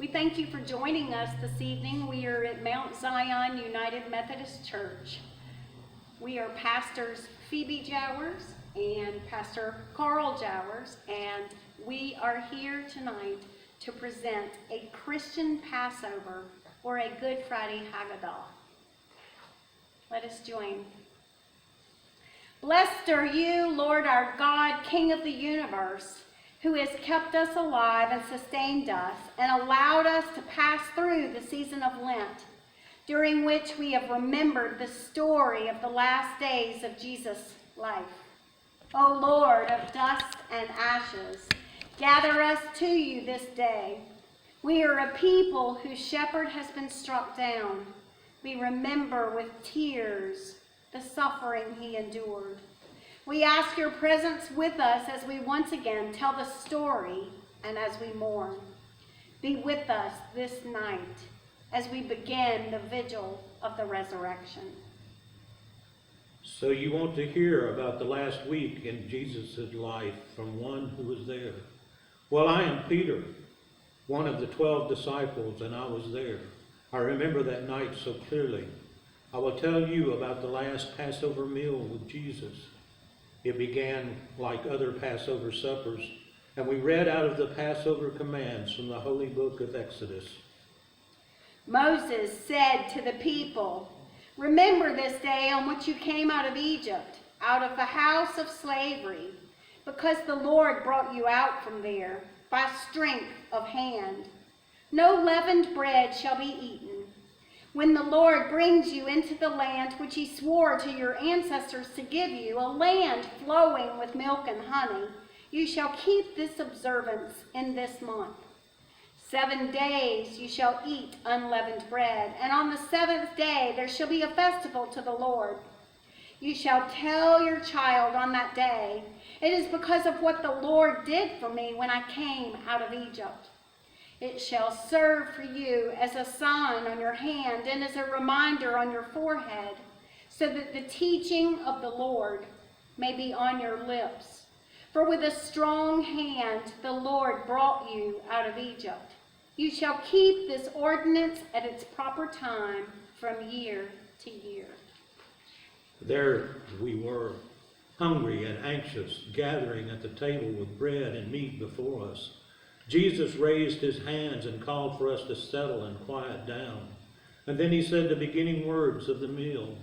We thank you for joining us this evening. We are at Mount Zion United Methodist Church. We are Pastors Phoebe Jowers and Pastor Carl Jowers, and we are here tonight to present a Christian Passover or a Good Friday Haggadah. Let us join. Blessed are you, Lord our God, King of the universe, who has kept us alive and sustained us and allowed us to pass through the season of Lent, during which we have remembered the story of the last days of Jesus' life. O Lord of dust and ashes, gather us to you this day. We are a people whose shepherd has been struck down. We remember with tears the suffering he endured. We ask your presence with us as we once again tell the story and as we mourn. Be with us this night as we begin the vigil of the resurrection. So you want to hear about the last week in Jesus' life from one who was there. Well, I am Peter, one of the 12 disciples, and I was there. I remember that night so clearly. I will tell you about the last Passover meal with Jesus. It began like other Passover suppers, and we read out of the Passover commands from the holy book of Exodus. Moses said to the people, "Remember this day on which you came out of Egypt, out of the house of slavery, because the Lord brought you out from there by strength of hand. No leavened bread shall be eaten. When the Lord brings you into the land which he swore to your ancestors to give you, a land flowing with milk and honey, you shall keep this observance in this month. 7 days you shall eat unleavened bread, and on the 7th day there shall be a festival to the Lord. You shall tell your child on that day, it is because of what the Lord did for me when I came out of Egypt. It shall serve for you as a sign on your hand and as a reminder on your forehead, so that the teaching of the Lord may be on your lips. For with a strong hand the Lord brought you out of Egypt. You shall keep this ordinance at its proper time from year to year." There we were, hungry and anxious, gathering at the table with bread and meat before us. Jesus raised his hands and called for us to settle and quiet down. And then he said the beginning words of the meal.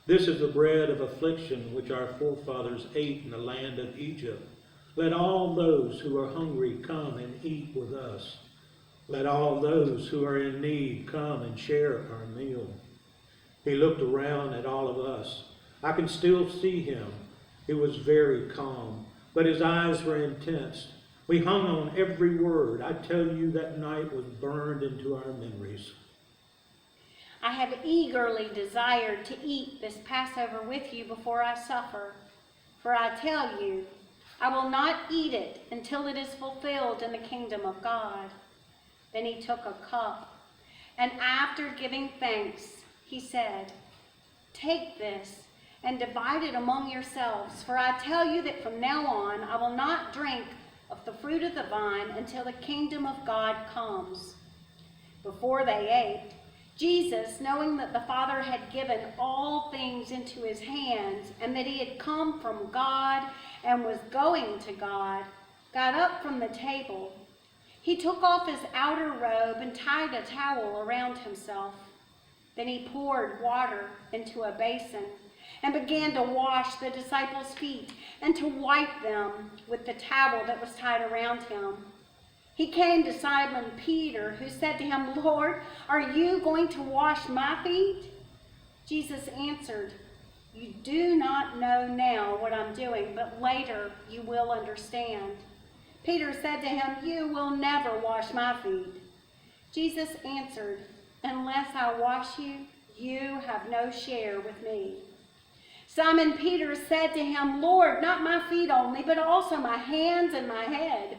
"This is the bread of affliction which our forefathers ate in the land of Egypt. Let all those who are hungry come and eat with us. Let all those who are in need come and share our meal." He looked around at all of us. I can still see him. He was very calm, but his eyes were intense. We hung on every word. I tell you, that night was burned into our memories. "I have eagerly desired to eat this Passover with you before I suffer. For I tell you, I will not eat it until it is fulfilled in the kingdom of God." Then he took a cup, and after giving thanks, he said, "Take this and divide it among yourselves. For I tell you that from now on I will not drink of the fruit of the vine until the kingdom of God comes." Before they ate, Jesus, knowing that the Father had given all things into his hands and that he had come from God and was going to God, got up from the table. He took off his outer robe and tied a towel around himself. Then he poured water into a basin and began to wash the disciples' feet and to wipe them with the towel that was tied around him. He came to Simon Peter, who said to him, "Lord, are you going to wash my feet?" Jesus answered, "You do not know now what I'm doing, but later you will understand." Peter said to him, "You will never wash my feet." Jesus answered, "Unless I wash you, you have no share with me." Simon Peter said to him, "Lord, not my feet only, but also my hands and my head."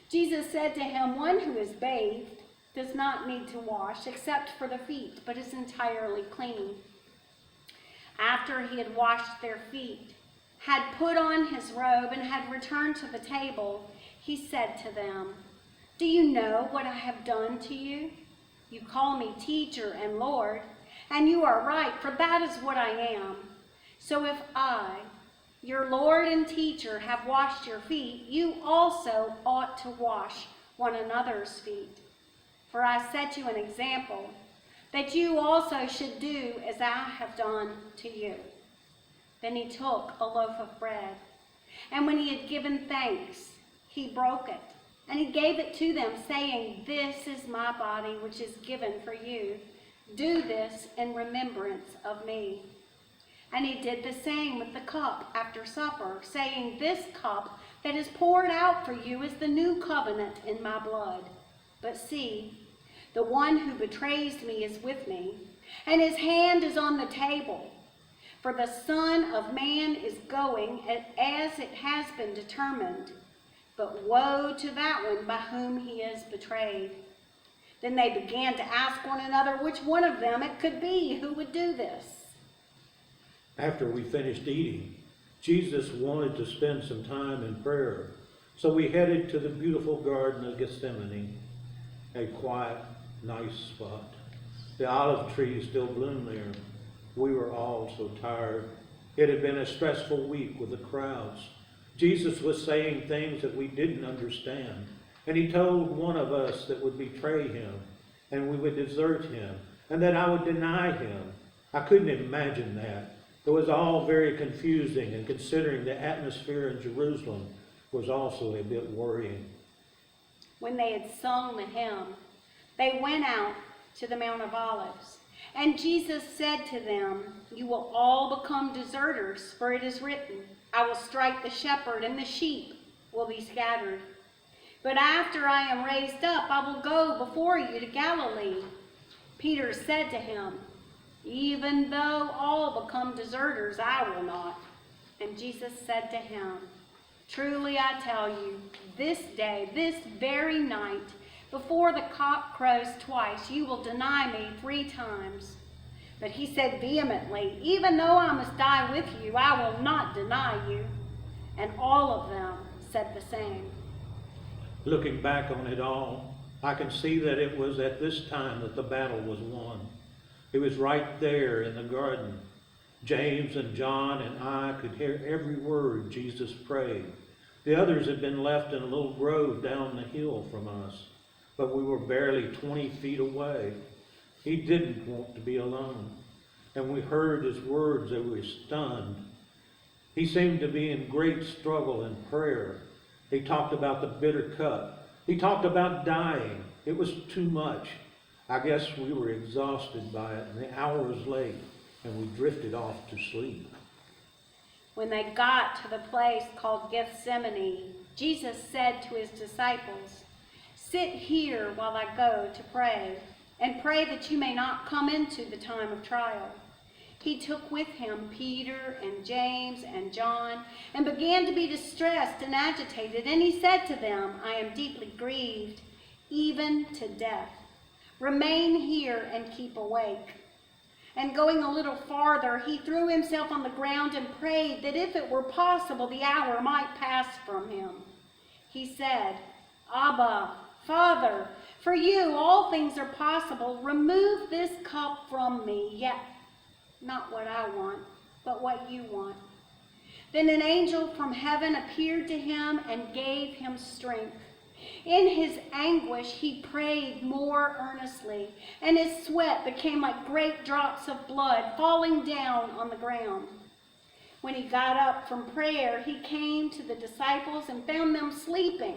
Jesus said to him, "One who is bathed does not need to wash except for the feet, but is entirely clean." After he had washed their feet, had put on his robe, and had returned to the table, he said to them, "Do you know what I have done to you? You call me teacher and Lord, and you are right, for that is what I am. So if I, your Lord and teacher, have washed your feet, you also ought to wash one another's feet. For I set you an example, that you also should do as I have done to you. Then he took a loaf of bread, and when he had given thanks, he broke it, and he gave it to them, saying, "This is my body, which is given for you. Do this in remembrance of me." And he did the same with the cup after supper, saying, "This cup that is poured out for you is the new covenant in my blood. But see, the one who betrays me is with me, and his hand is on the table. For the Son of Man is going as it has been determined. But woe to that one by whom he is betrayed." Then they began to ask one another which one of them it could be who would do this. After we finished eating, Jesus wanted to spend some time in prayer. So we headed to the beautiful Garden of Gethsemane, a quiet, nice spot. The olive trees still bloomed there. We were all so tired. It had been a stressful week with the crowds. Jesus was saying things that we didn't understand. And he told one of us that would betray him, and we would desert him, and that I would deny him. I couldn't imagine that. It was all very confusing, and considering the atmosphere in Jerusalem was also a bit worrying. When they had sung the hymn, they went out to the Mount of Olives. And Jesus said to them, "You will all become deserters, for it is written, 'I will strike the shepherd, and the sheep will be scattered.' But after I am raised up, I will go before you to Galilee." Peter said to him, "Even though all become deserters, I will not." And Jesus said to him, "Truly I tell you, this day, this very night, before the cock crows twice, you will deny me 3 times. But he said vehemently, "Even though I must die with you, I will not deny you." And all of them said the same. Looking back on it all, I can see that it was at this time that the battle was won. It was right there in the garden. James and John and I could hear every word Jesus prayed. The others had been left in a little grove down the hill from us, but we were barely 20 feet away. He didn't want to be alone, and we heard his words and we were stunned. He seemed to be in great struggle and prayer. He talked about the bitter cup. He talked about dying. It was too much. I guess we were exhausted by it, and the hour was late, and we drifted off to sleep. When they got to the place called Gethsemane, Jesus said to his disciples, "Sit here while I go to pray, and pray that you may not come into the time of trial." He took with him Peter and James and John, and began to be distressed and agitated. And he said to them, "I am deeply grieved, even to death. Remain here and keep awake." And going a little farther, he threw himself on the ground and prayed that if it were possible, the hour might pass from him. He said, "Abba, Father, for you all things are possible. Remove this cup from me, yet not what I want, but what you want." Then an angel from heaven appeared to him and gave him strength. In his anguish, he prayed more earnestly, and his sweat became like great drops of blood falling down on the ground. When he got up from prayer, he came to the disciples and found them sleeping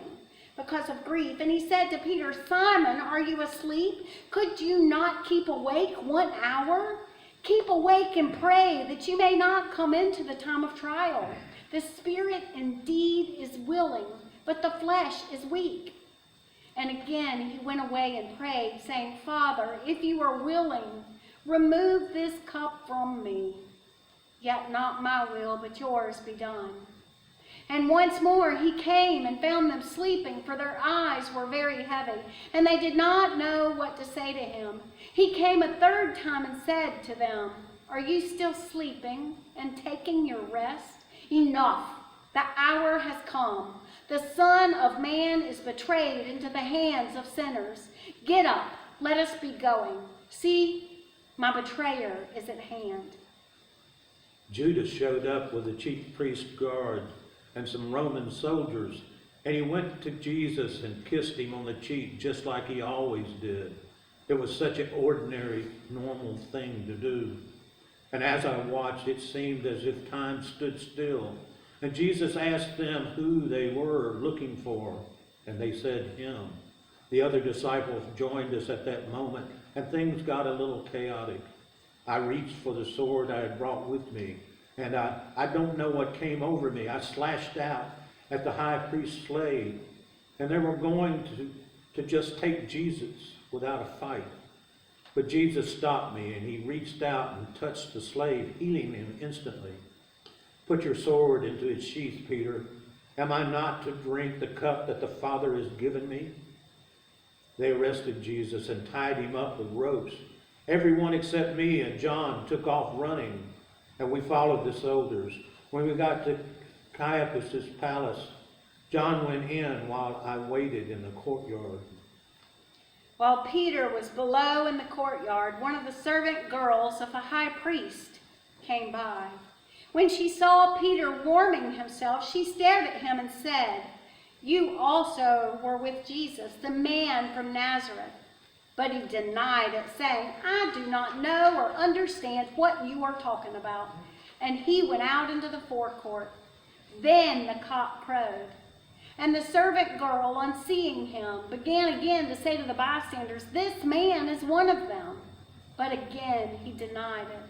because of grief. And he said to Peter, "Simon, are you asleep? Could you not keep awake 1 hour? Keep awake and pray that you may not come into the time of trial. The spirit indeed is willing, but the flesh is weak." And again he went away and prayed, saying, "Father, if you are willing, remove this cup from me. Yet not my will, but yours be done." And once more he came and found them sleeping, for their eyes were very heavy, and they did not know what to say to him. He came a 3rd time and said to them, "Are you still sleeping and taking your rest? Enough, the hour has come. The Son of Man is betrayed into the hands of sinners. Get up, let us be going. See, my betrayer is at hand." Judas showed up with the chief priest's guard and some Roman soldiers, and he went to Jesus and kissed him on the cheek just like he always did. It was such an ordinary, normal thing to do. And as I watched, it seemed as if time stood still. And Jesus asked them who they were looking for, and they said him. The other disciples joined us at that moment, and things got a little chaotic. I reached for the sword I had brought with me, and I don't know what came over me. I slashed out at the high priest's slave, and they were going to just take Jesus without a fight. But Jesus stopped me, and he reached out and touched the slave, healing him instantly. "Put your sword into its sheath, Peter. Am I not to drink the cup that the Father has given me?" They arrested Jesus and tied him up with ropes. Everyone except me and John took off running, and we followed the soldiers. When we got to Caiaphas' palace, John went in while I waited in the courtyard. While Peter was below in the courtyard, one of the servant girls of a high priest came by. When she saw Peter warming himself, she stared at him and said, "You also were with Jesus, the man from Nazareth." But he denied it, saying, "I do not know or understand what you are talking about." And he went out into the forecourt. Then the cock crowed. And the servant girl, on seeing him, began again to say to the bystanders, "This man is one of them." But again he denied it.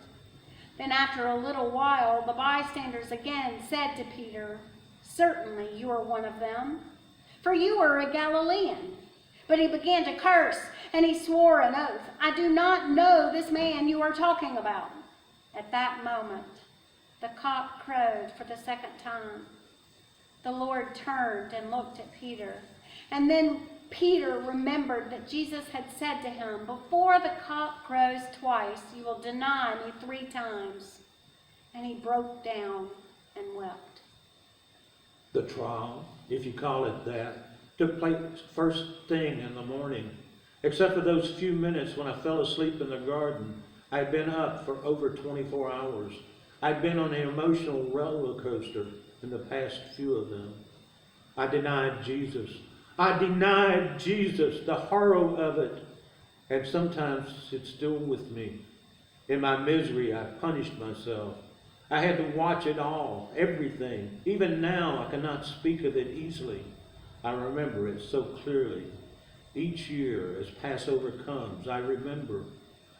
Then after a little while, the bystanders again said to Peter, "Certainly you are one of them, for you are a Galilean." But he began to curse, and he swore an oath, "I do not know this man you are talking about." At that moment, the cock crowed for the second time. The Lord turned and looked at Peter. And then Peter remembered that Jesus had said to him, "Before the cock crows twice, you will deny me 3 times." And he broke down and wept. The trial, if you call it that, took place first thing in the morning. Except for those few minutes when I fell asleep in the garden, I had been up for over 24 hours. I'd been on an emotional roller coaster in the past few of them. I denied Jesus. I denied Jesus, the horror of it. And sometimes it's still with me. In my misery, I punished myself. I had to watch it all, everything. Even now, I cannot speak of it easily. I remember it so clearly. Each year, as Passover comes, I remember.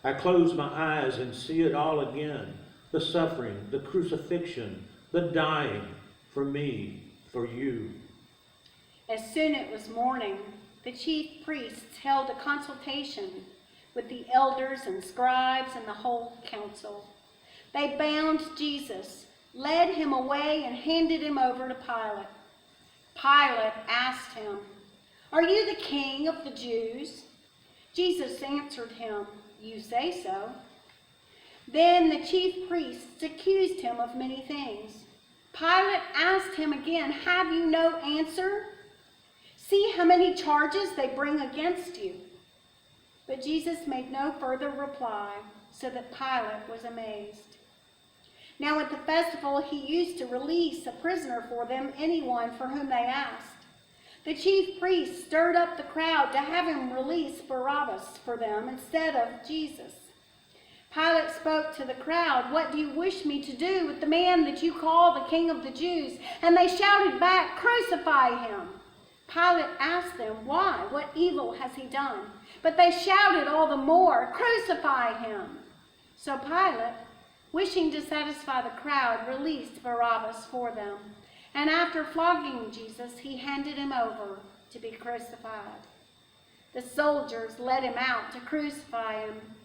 I close my eyes and see it all again. The suffering, the crucifixion, the dying, for me, for you. As soon as it was morning, the chief priests held a consultation with the elders and scribes and the whole council. They bound Jesus, led him away, and handed him over to Pilate. Pilate asked him, "Are you the king of the Jews?" Jesus answered him, "You say so." Then the chief priests accused him of many things. Pilate asked him again, "Have you no answer? See how many charges they bring against you." But Jesus made no further reply, so that Pilate was amazed. Now at the festival he used to release a prisoner for them, anyone for whom they asked. The chief priests stirred up the crowd to have him release Barabbas for them instead of Jesus. Pilate spoke to the crowd, "What do you wish me to do with the man that you call the King of the Jews?" And they shouted back, "Crucify him." Pilate asked them, "Why? What evil has he done?" But they shouted all the more, "Crucify him." So Pilate, wishing to satisfy the crowd, released Barabbas for them. And after flogging Jesus, he handed him over to be crucified. The soldiers led him out to crucify him.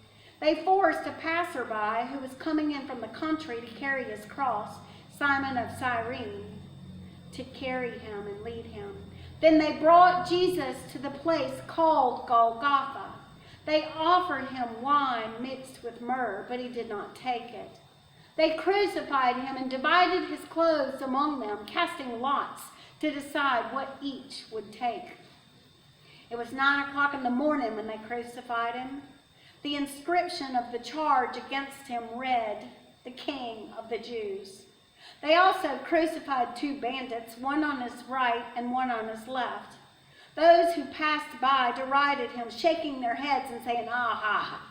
They forced a passerby who was coming in from the country to carry his cross, Simon of Cyrene, to carry him and lead him. Then they brought Jesus to the place called Golgotha. They offered him wine mixed with myrrh, but he did not take it. They crucified him and divided his clothes among them, casting lots to decide what each would take. It was 9 o'clock in the morning when they crucified him. The inscription of the charge against him read, "The King of the Jews." They also crucified 2 bandits, one on his right and one on his left. Those who passed by derided him, shaking their heads and saying, "Aha!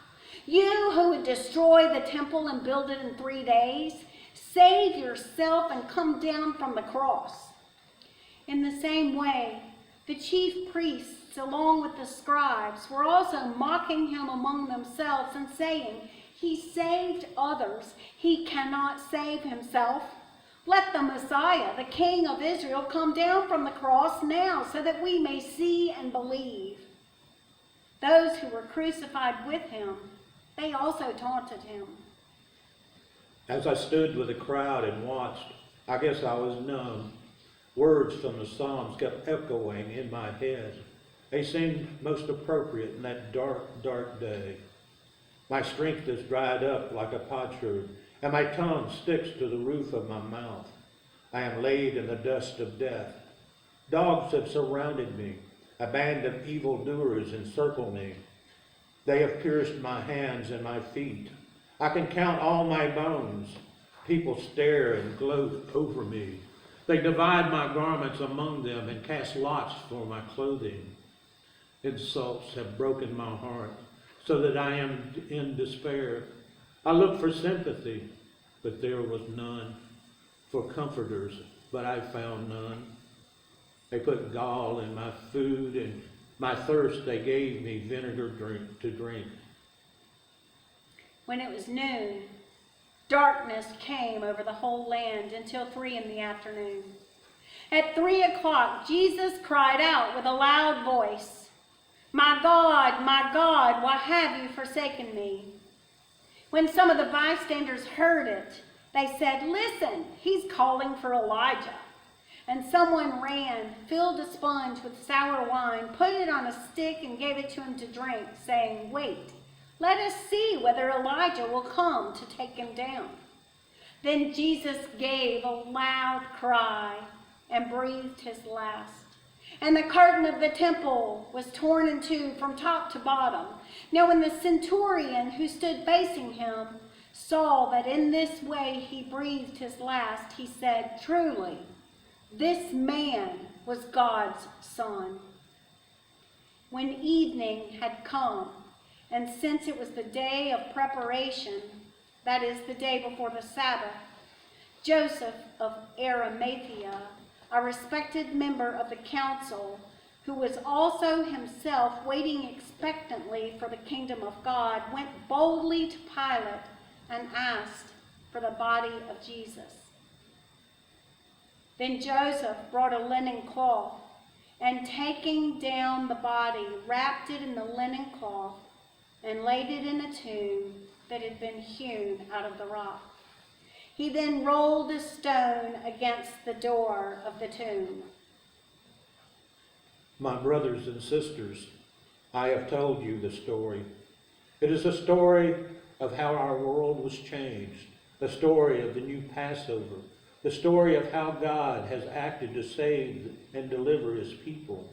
You who would destroy the temple and build it in 3 days, save yourself and come down from the cross." In the same way, the chief priests, along with the scribes, were also mocking him among themselves and saying, "He saved others. He cannot save himself. Let the Messiah, the King of Israel, come down from the cross now so that we may see and believe." Those who were crucified with him, they also taunted him. As I stood with the crowd and watched, I guess I was numb. Words from the Psalms kept echoing in my head. They seemed most appropriate in that dark, dark day. My strength is dried up like a potsherd, and my tongue sticks to the roof of my mouth. I am laid in the dust of death. Dogs have surrounded me. A band of evildoers encircle me. They have pierced my hands and my feet. I can count all my bones. People stare and gloat over me. They divide my garments among them and cast lots for my clothing. Insults have broken my heart, so that I am in despair. I looked for sympathy, but there was none. For comforters, but I found none. They put gall in my food, and my thirst they gave me vinegar to drink. When it was noon, darkness came over the whole land until 3 in the afternoon. At 3 o'clock, Jesus cried out with a loud voice, my God, why have you forsaken me?" When some of the bystanders heard it, they said, "Listen, he's calling for Elijah." And someone ran, filled a sponge with sour wine, put it on a stick, and gave it to him to drink, saying, "Wait, let us see whether Elijah will come to take him down." Then Jesus gave a loud cry and breathed his last. And the curtain of the temple was torn in 2 from top to bottom. Now when the centurion who stood facing him saw that in this way he breathed his last, he said, "Truly, this man was God's Son." When evening had come, and since it was the day of preparation, that is, the day before the Sabbath, Joseph of Arimathea, a respected member of the council, who was also himself waiting expectantly for the kingdom of God, went boldly to Pilate and asked for the body of Jesus. Then Joseph brought a linen cloth, and taking down the body, wrapped it in the linen cloth, and laid it in a tomb that had been hewn out of the rock. He then rolled a stone against the door of the tomb. My brothers and sisters, I have told you the story. It is a story of how our world was changed, the story of the new Passover, the story of how God has acted to save and deliver his people.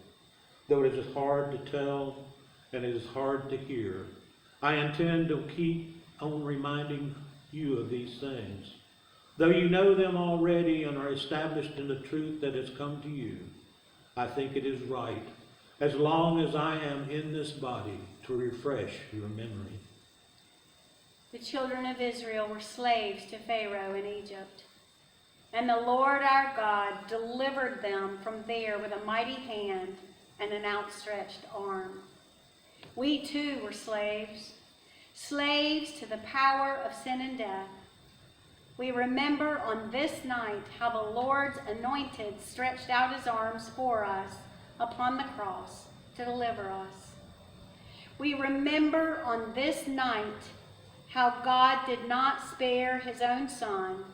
Though it is hard to tell and it is hard to hear, I intend to keep on reminding you of these things. Though you know them already and are established in the truth that has come to you, I think it is right, as long as I am in this body, to refresh your memory. The children of Israel were slaves to Pharaoh in Egypt, and the Lord our God delivered them from there with a mighty hand and an outstretched arm. We too were slaves to the power of sin and death. We remember on this night how the Lord's anointed stretched out his arms for us upon the cross to deliver us. We remember on this night how God did not spare his own Son,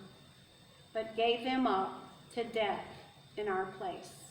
but gave him up to death in our place.